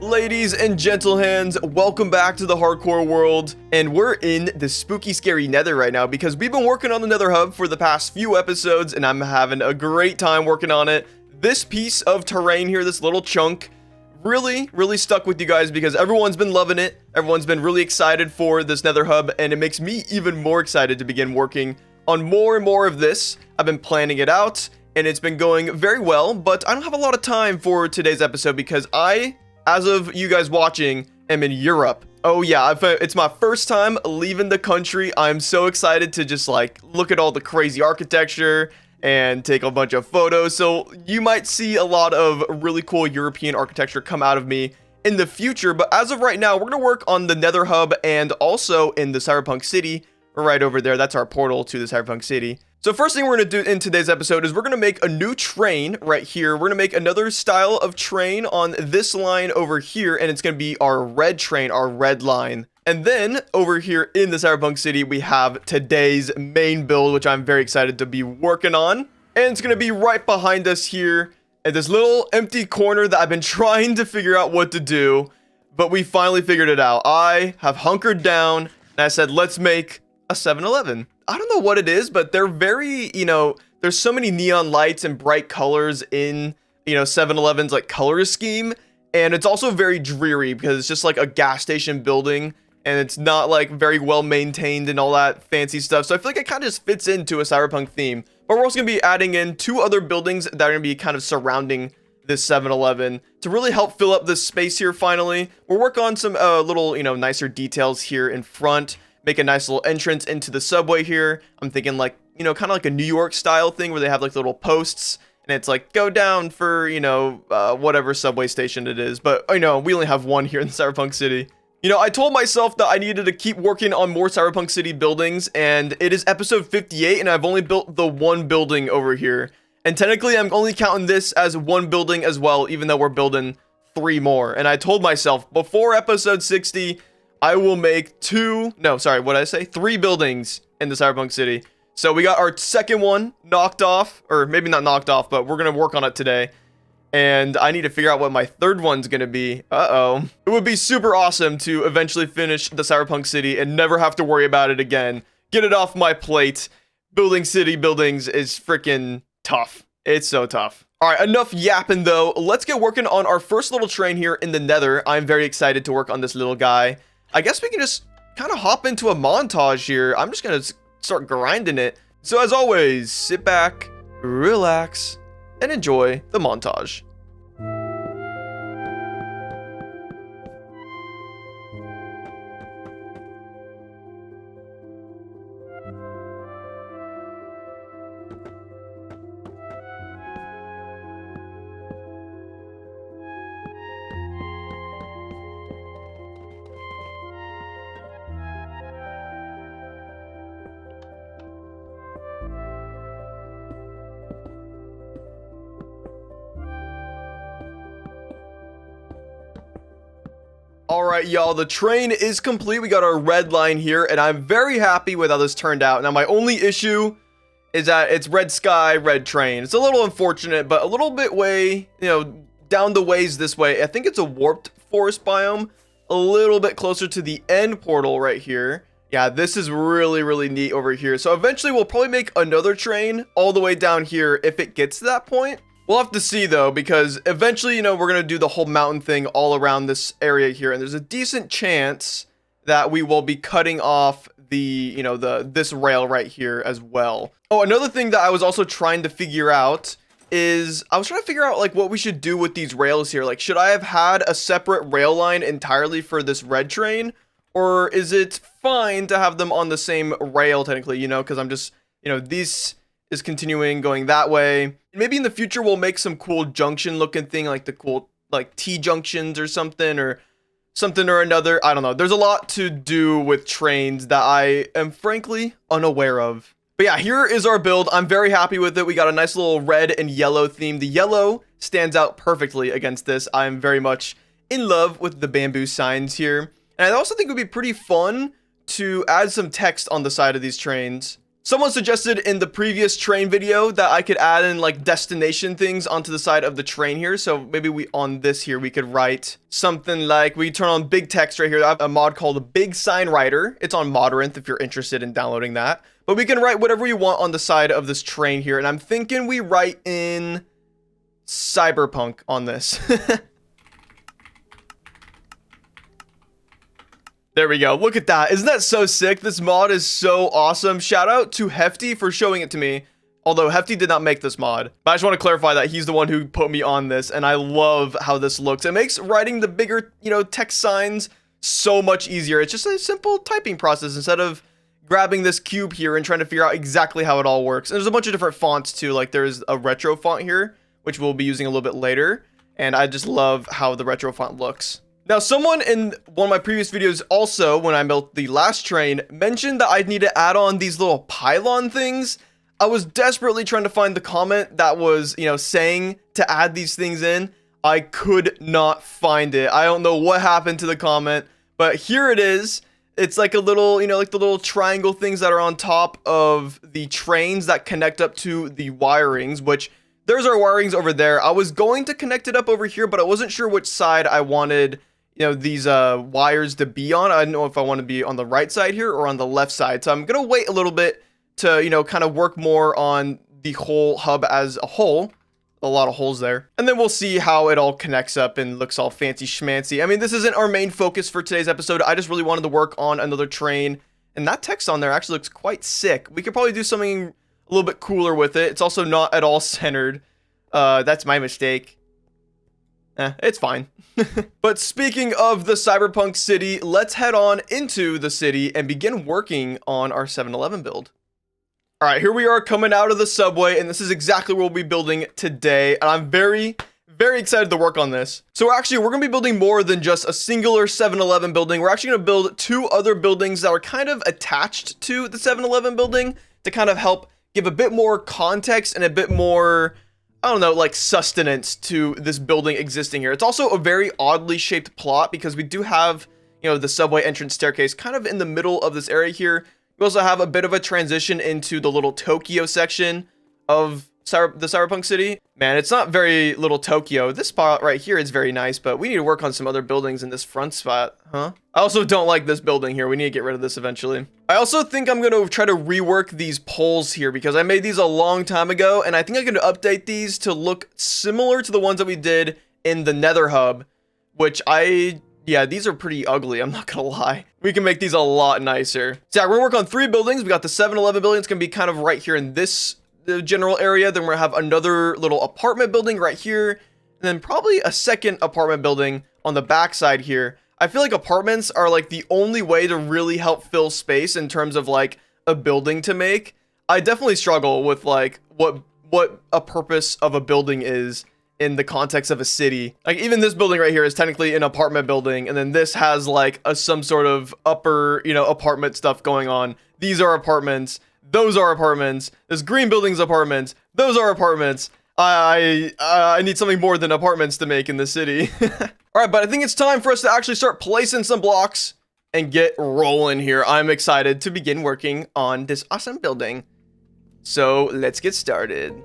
Ladies and gentle hands, welcome back to the hardcore world, and we're in the spooky scary nether right now because we've been working on the nether hub for the past few episodes and I'm having a great time working on it. This piece of terrain here, this little chunk, really stuck with you guys because everyone's been loving it. Everyone's been really excited for this nether hub, and it makes me even more excited to begin working on more and more of this. I've been planning it out and it's been going very well, but I don't have a lot of time for today's episode because as of you guys watching, I'm in Europe. Oh yeah, it's my first time leaving the country. I'm so excited to just like look at all the crazy architecture and take a bunch of photos. So you might see a lot of really cool European architecture come out of me in the future. But as of right now, we're gonna work on the nether hub and also in the cyberpunk city right over there. That's our portal to the cyberpunk city. So first thing we're going to do in today's episode is we're going to make a new train right here. We're going to make another style of train on this line over here, and it's going to be our red train, our red line. And then over here in the cyberpunk city, we have today's main build, which I'm very excited to be working on. And it's going to be right behind us here at this little empty corner that I've been trying to figure out what to do, but we finally figured it out. I have hunkered down and I said, let's make a 7-Eleven. I don't know what it is, but they're very, there's so many neon lights and bright colors in, 7-Eleven's like color scheme. And it's also very dreary because it's just like a gas station building and it's not like very well maintained and all that fancy stuff. So I feel like it kind of just fits into a cyberpunk theme. But we're also going to be adding in two other buildings that are going to be kind of surrounding this 7-Eleven to really help fill up this space here finally. We'll work on some little, nicer details here in front. Make a nice little entrance into the subway here. I'm thinking like, kind of like a New York style thing where they have like little posts and it's like go down for, whatever subway station it is. But we only have one here in Cyberpunk City. I told myself that I needed to keep working on more Cyberpunk City buildings, and it is episode 58 and I've only built the one building over here. And technically I'm only counting this as one building as well, even though we're building 3 more. And I told myself before episode 60, I will make 3 buildings in the Cyberpunk City. So we got our second one knocked off, or maybe not knocked off, but we're going to work on it today. And I need to figure out what my third one's going to be. It would be super awesome to eventually finish the Cyberpunk City and never have to worry about it again. Get it off my plate. Building city buildings is freaking tough. It's so tough. All right, enough yapping though. Let's get working on our first little train here in the nether. I'm very excited to work on this little guy. I guess we can just kind of hop into a montage here. I'm just going to start grinding it. So as always, sit back, relax, and enjoy the montage. All right, y'all, the train is complete. We got our red line here, and I'm very happy with how this turned out. Now, my only issue is that it's red sky, red train. It's a little unfortunate, but a little bit down the ways this way. I think it's a warped forest biome, a little bit closer to the end portal right here. Yeah, this is really neat over here. So eventually we'll probably make another train all the way down here if it gets to that point. We'll have to see though, because eventually, we're going to do the whole mountain thing all around this area here. And there's a decent chance that we will be cutting off this rail right here as well. Oh, another thing that I was also trying to figure out is I was trying to figure out like what we should do with these rails here. Like, should I have had a separate rail line entirely for this red train? Or is it fine to have them on the same rail technically, because I'm just, these is continuing going that way. Maybe in the future we'll make some cool junction looking thing, like the cool like T-junctions or something or another. I don't know. There's a lot to do with trains that I am frankly unaware of. But yeah, here is our build. I'm very happy with it. We got a nice little red and yellow theme. The yellow stands out perfectly against this. I'm very much in love with the bamboo signs here. And I also think it would be pretty fun to add some text on the side of these trains. Someone suggested in the previous train video that I could add in like destination things onto the side of the train here. So maybe on this here, we could write something like, we turn on big text right here. I have a mod called the Big Sign Writer. It's on Modrinth if you're interested in downloading that. But we can write whatever you want on the side of this train here. And I'm thinking we write in cyberpunk on this. There we go. Look at that. Isn't that so sick? This mod is so awesome. Shout out to Hefty for showing it to me. Although Hefty did not make this mod. But I just want to clarify that he's the one who put me on this. And I love how this looks. It makes writing the bigger, text signs so much easier. It's just a simple typing process instead of grabbing this cube here and trying to figure out exactly how it all works. And there's a bunch of different fonts too. Like there's a retro font here, which we'll be using a little bit later. And I just love how the retro font looks. Now, someone in one of my previous videos also, when I built the last train, mentioned that I'd need to add on these little pylon things. I was desperately trying to find the comment that was, saying to add these things in. I could not find it. I don't know what happened to the comment, but here it is. It's like a little, like the little triangle things that are on top of the trains that connect up to the wirings, which there's our wirings over there. I was going to connect it up over here, but I wasn't sure which side I wanted these wires to be on. I didn't know if I want to be on the right side here or on the left side. So I'm going to wait a little bit to, kind of work more on the whole hub as a whole. A lot of holes there. And then we'll see how it all connects up and looks all fancy schmancy. I mean, this isn't our main focus for today's episode. I just really wanted to work on another train. And that text on there actually looks quite sick. We could probably do something a little bit cooler with it. It's also not at all centered. That's my mistake. It's fine. But speaking of the cyberpunk city, let's head on into the city and begin working on our 7-Eleven build. All right, here we are coming out of the subway, and this is exactly what we'll be building today. And I'm very, very excited to work on this. So we're going to be building more than just a singular 7-Eleven building. We're actually going to build 2 other buildings that are kind of attached to the 7-Eleven building to kind of help give a bit more context and a bit more, I don't know, like sustenance to this building existing here. It's also a very oddly shaped plot because we do have, the subway entrance staircase kind of in the middle of this area here. We also have a bit of a transition into the little Tokyo section of the cyberpunk city. Man, it's not very little Tokyo. This spot right here is very nice, but we need to work on some other buildings in this front spot, huh? I also don't like this building here. We need to get rid of this eventually. I also think I'm going to try to rework these poles here because I made these a long time ago, and I think I'm going to update these to look similar to the ones that we did in the nether hub, which yeah, these are pretty ugly. I'm not gonna lie. We can make these a lot nicer. So yeah, we're gonna work on 3 buildings. We got the 7-Eleven building. It's gonna be kind of right here in this general area. Then we're gonna have another little apartment building right here. And then probably a second apartment building on the back side here. I feel like apartments are like the only way to really help fill space in terms of like a building to make. I definitely struggle with like what a purpose of a building is in the context of a city. Like even this building right here is technically an apartment building, and then this has like some sort of upper, apartment stuff going on. These are apartments. Those are apartments. This green building's apartments. Those are apartments. I need something more than apartments to make in the city. All right, but I think it's time for us to actually start placing some blocks and get rolling here. I'm excited to begin working on this awesome building. So let's get started.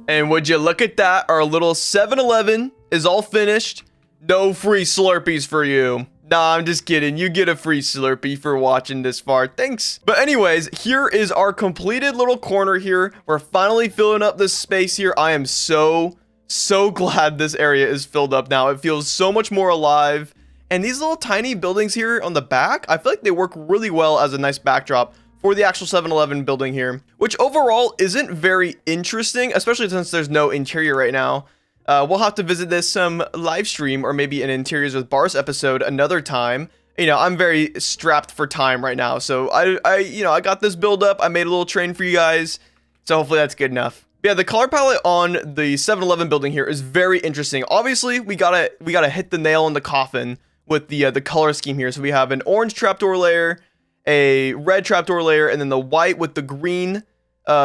And would you look at that? Our little 7-Eleven is all finished. No free Slurpees for you. Nah, I'm just kidding. You get a free Slurpee for watching this far. Thanks. But anyways, here is our completed little corner here. We're finally filling up this space here. I am so glad this area is filled up now. It feels so much more alive. And these little tiny buildings here on the back, I feel like they work really well as a nice backdrop for the actual 7-Eleven building here, which overall isn't very interesting, especially since there's no interior right now. We'll have to visit this some live stream or maybe an Interiors with Barce episode another time. You know, I'm very strapped for time right now, so I got this build up. I made a little train for you guys, so hopefully that's good enough. Yeah, the color palette on the 7-Eleven building here is very interesting. Obviously, we gotta hit the nail in the coffin with the color scheme here. So we have an orange trapdoor layer, a red trapdoor layer, and then the white with the green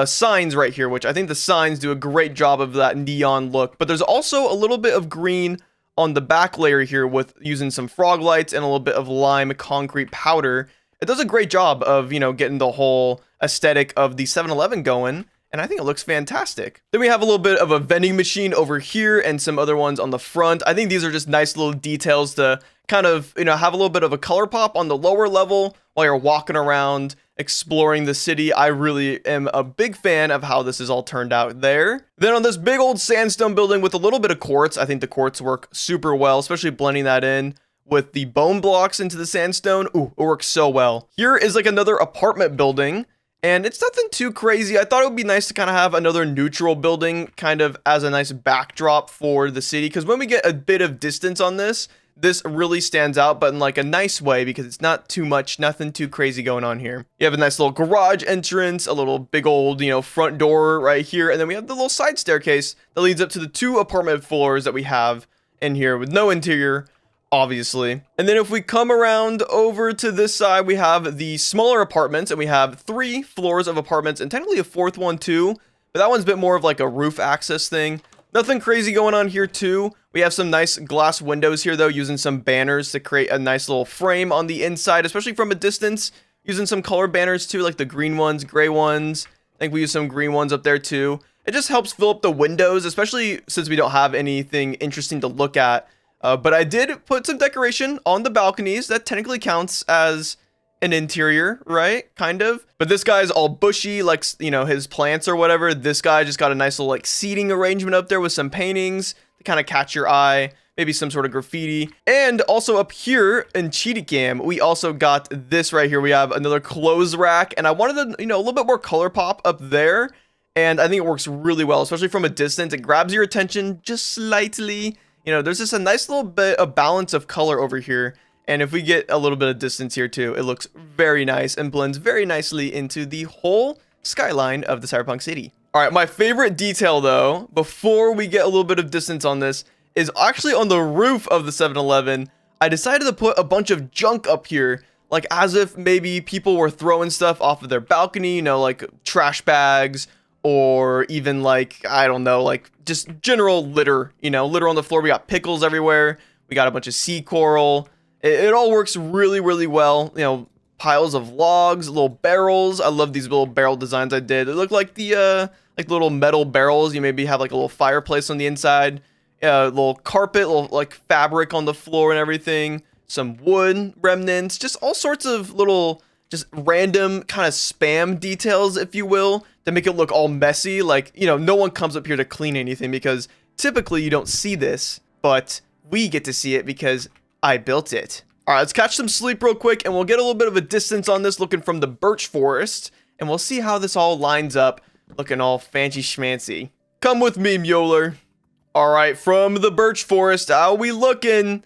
signs right here, which I think the signs do a great job of that neon look. But there's also a little bit of green on the back layer here with using some frog lights and a little bit of lime concrete powder. It does a great job of, you know, getting the whole aesthetic of the 7-Eleven going. And I think it looks fantastic. Then we have a little bit of a vending machine over here and some other ones on the front. I think these are just nice little details to kind of, you know, have a little bit of a color pop on the lower level while you're walking around, exploring the city. I really am a big fan of how this is all turned out there. Then on this big old sandstone building with a little bit of quartz, I think the quartz work super well, especially blending that in with the bone blocks into the sandstone. Ooh, it works so well. Here is like another apartment building. And it's nothing too crazy. I thought it would be nice to kind of have another neutral building kind of as a nice backdrop for the city. Because when we get a bit of distance on this, this really stands out, but in like a nice way because it's not too much, nothing too crazy going on here. You have a nice little garage entrance, a little big old, you know, front door right here. And then we have the little side staircase that leads up to the 2 apartment floors that we have in here with no interior, obviously. And then if we come around over to this side, we have the smaller apartments, and we have 3 floors of apartments and technically a 4th one too, but that one's a bit more of like a roof access thing. Nothing crazy going on here too. We have some nice glass windows here though, using some banners to create a nice little frame on the inside, especially from a distance, using some color banners too, like the green ones, gray ones. I think we use some green ones up there too. It just helps fill up the windows, especially since we don't have anything interesting to look at. But I did put some decoration on the balconies. That technically counts as an interior, right? Kind of. But this guy's all bushy, like, you know, his plants or whatever. This guy just got a nice little, like, seating arrangement up there with some paintings to kind of catch your eye. Maybe some sort of graffiti. And also up here in Cheetahcam, we also got this right here. We have another clothes rack. And I wanted to, you know, a little bit more color pop up there. And I think it works really well, especially from a distance. It grabs your attention just slightly. You know, there's just a nice little bit of balance of color over here. And if we get a little bit of distance here too, it looks very nice and blends very nicely into the whole skyline of the cyberpunk city. All right, my favorite detail though, before we get a little bit of distance on this, is actually on the roof of the 7-Eleven. I decided to put a bunch of junk up here, like as if maybe people were throwing stuff off of their balcony, you know, like trash bags, or even like, I don't know, like just general litter, you know, litter on the floor. We got pickles everywhere. We got a bunch of sea coral. It all works really, really well. You know, piles of logs, little barrels. I love these little barrel designs I did. It looked like the like little metal barrels. You maybe have like a little fireplace on the inside. Little carpet, little like fabric on the floor and everything. Some wood remnants. Just all sorts of little, just random kind of spam details, if you will, to make it look all messy. Like, you know, no one comes up here to clean anything because typically you don't see this, but we get to see it because I built it. All right, let's catch some sleep real quick and we'll get a little bit of a distance on this looking from the birch forest and we'll see how this all lines up looking all fancy schmancy. Come with me, Mueller. All right, from the birch forest, how we looking?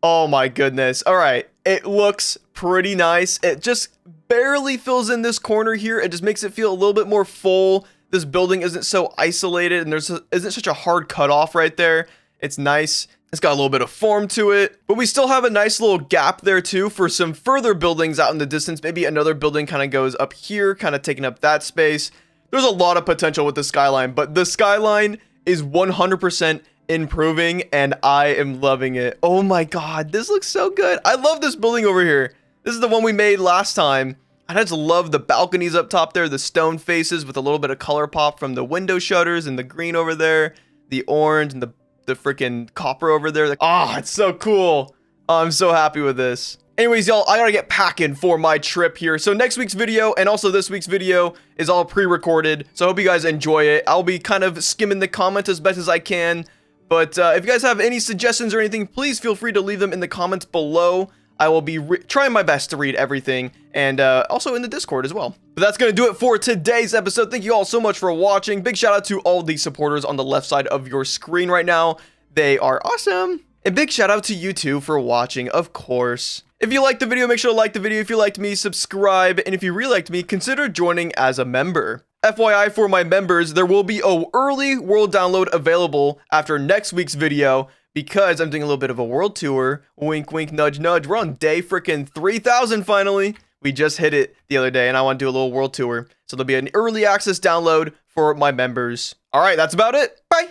Oh my goodness. All right, it looks pretty nice. It just barely fills in this corner here. It just makes it feel a little bit more full. This building isn't so isolated and isn't such a hard cutoff right there. It's nice. It's got a little bit of form to it, but we still have a nice little gap there too for some further buildings out in the distance. Maybe another building kind of goes up here, kind of taking up that space. There's a lot of potential with the skyline, but the skyline is 100% improving and I am loving it. Oh my God, this looks so good. I love this building over here. This is the one we made last time. I just love the balconies up top there, the stone faces with a little bit of color pop from the window shutters and the green over there, the orange and the freaking copper over there. Like, oh, it's so cool. I'm so happy with this. Anyways, y'all, I gotta get packing for my trip here. So next week's video and also this week's video is all pre-recorded. So I hope you guys enjoy it. I'll be kind of skimming the comments as best as I can. But if you guys have any suggestions or anything, please feel free to leave them in the comments below. I will be trying my best to read everything, and also in the Discord as well. But that's going to do it for today's episode. Thank you all so much for watching. Big shout out to all the supporters on the left side of your screen right now. They are awesome. And big shout out to you too for watching, of course. If you liked the video, make sure to like the video. If you liked me, subscribe. And if you really liked me, consider joining as a member. FYI for my members, there will be an early world download available after next week's video, because I'm doing a little bit of a world tour. Wink, wink, nudge, nudge. We're on day freaking 3,000 finally. We just hit it the other day, and I want to do a little world tour. So there'll be an early access download for my members. All right, that's about it. Bye.